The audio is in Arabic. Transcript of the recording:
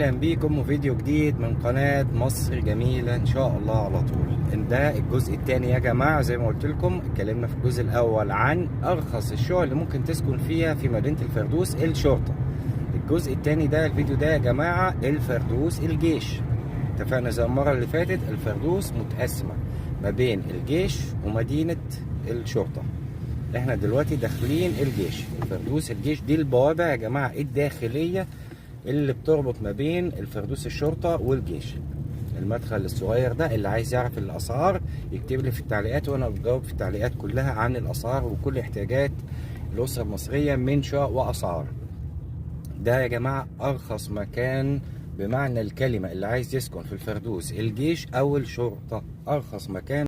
اهلا بيكم وفيديو جديد من قناة مصر جميلة ان شاء الله على طول. ده الجزء الثاني يا جماعة. زي ما قلت لكم اتكلمنا في الجزء الاول عن ارخص الشقق اللي ممكن تسكن فيها في مدينة الفردوس الشرطة. الجزء الثاني ده الفيديو ده يا جماعة الفردوس الجيش. اتفقنا زي المرة اللي فاتت الفردوس متقسمة ما بين الجيش ومدينة الشرطة. احنا دلوقتي داخلين الجيش. الفردوس الجيش دي البوابة يا جماعة الداخلية اللي بتربط ما بين الفردوس الشرطة والجيش. المدخل الصغير ده اللي عايز يعرف الاسعار يكتب لي في التعليقات وانا بجاوب في التعليقات كلها عن الاسعار وكل احتياجات الاسرة المصرية من شقق واسعار. ده يا جماعة ارخص مكان بمعنى الكلمة اللي عايز يسكن في الفردوس الجيش او الشرطة. ارخص مكان